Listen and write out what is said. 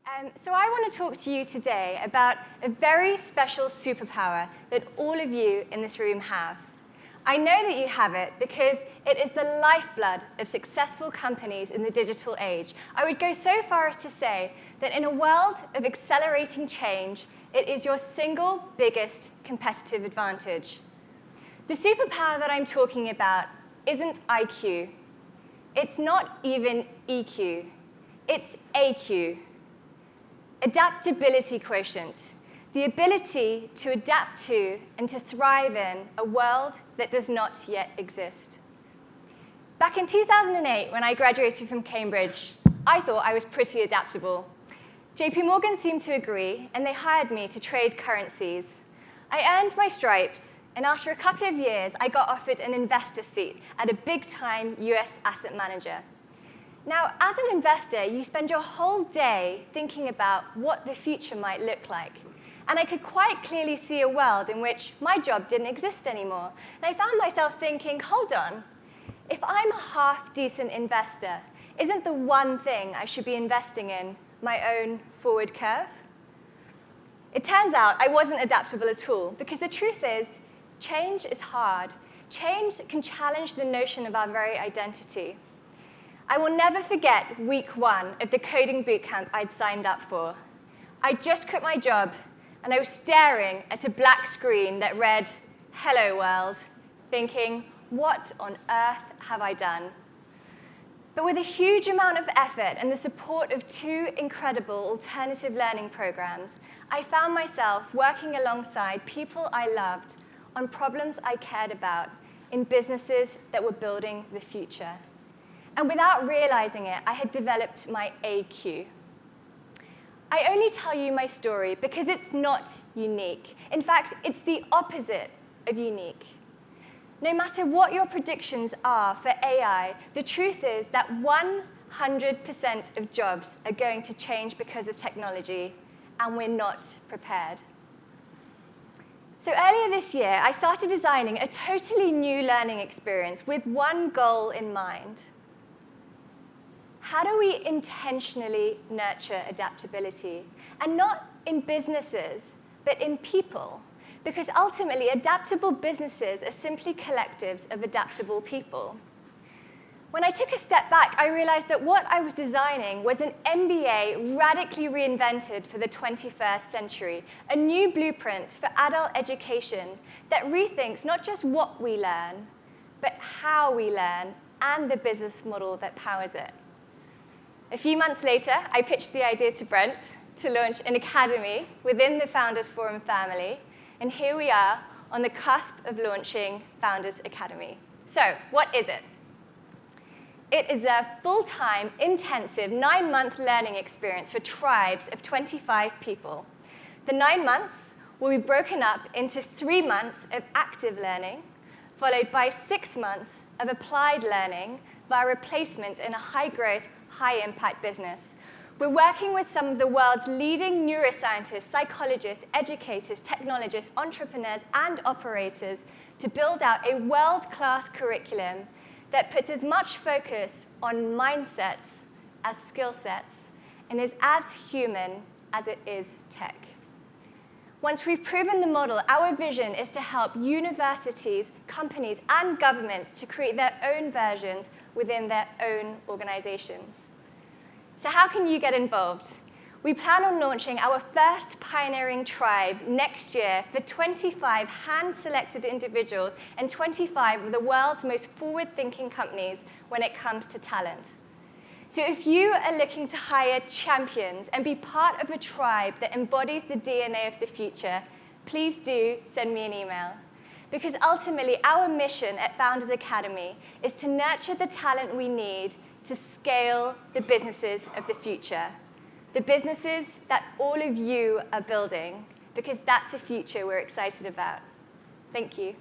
So I want to talk to you today about a very special superpower that all of you in this room have. I know that you have it because it is the lifeblood of successful companies in the digital age. I would go so far as to say that in a world of accelerating change, it is your single biggest competitive advantage. The superpower that I'm talking about isn't IQ. It's not even EQ. It's AQ. Adaptability quotient, the ability to adapt to and to thrive in a world that does not yet exist. Back in 2008, when I graduated from Cambridge, I thought I was pretty adaptable. JP Morgan seemed to agree, and they hired me to trade currencies. I earned my stripes, and after a couple of years, I got offered an investor seat at a big-time US asset manager. Now, as an investor, you spend your whole day thinking about what the future might look like. And I could quite clearly see a world in which my job didn't exist anymore. And I found myself thinking, hold on, if I'm a half-decent investor, isn't the one thing I should be investing in my own forward curve? It turns out I wasn't adaptable at all, because the truth is, change is hard. Change can challenge the notion of our very identity. I will never forget week 1 of the coding bootcamp I'd signed up for. I just quit my job, and I was staring at a black screen that read, "Hello, world," thinking, what on earth have I done? But with a huge amount of effort and the support of 2 incredible alternative learning programs, I found myself working alongside people I loved on problems I cared about in businesses that were building the future. And without realizing it, I had developed my AQ. I only tell you my story because it's not unique. In fact, it's the opposite of unique. No matter what your predictions are for AI, the truth is that 100% of jobs are going to change because of technology, and we're not prepared. So earlier this year, I started designing a totally new learning experience with one goal in mind. How do we intentionally nurture adaptability? And not in businesses, but in people. Because ultimately, adaptable businesses are simply collectives of adaptable people. When I took a step back, I realized that what I was designing was an MBA radically reinvented for the 21st century, a new blueprint for adult education that rethinks not just what we learn, but how we learn and the business model that powers it. A few months later, I pitched the idea to Brent to launch an academy within the Founders Forum family, and here we are on the cusp of launching Founders Academy. So, what is it? It is a full-time, intensive, 9-month learning experience for tribes of 25 people. The 9 months will be broken up into 3 months of active learning, followed by 6 months of applied learning via replacement in a high-growth, high-impact business. We're working with some of the world's leading neuroscientists, psychologists, educators, technologists, entrepreneurs, and operators to build out a world-class curriculum that puts as much focus on mindsets as skill sets and is as human as it is tech. Once we've proven the model, our vision is to help universities, companies, and governments to create their own versions within their own organizations. So how can you get involved? We plan on launching our first pioneering tribe next year for 25 hand-selected individuals and 25 of the world's most forward-thinking companies when it comes to talent. So if you are looking to hire champions and be part of a tribe that embodies the DNA of the future, please do send me an email. Because ultimately, our mission at Founders Academy is to nurture the talent we need to scale the businesses of the future. The businesses that all of you are building, because that's a future we're excited about. Thank you.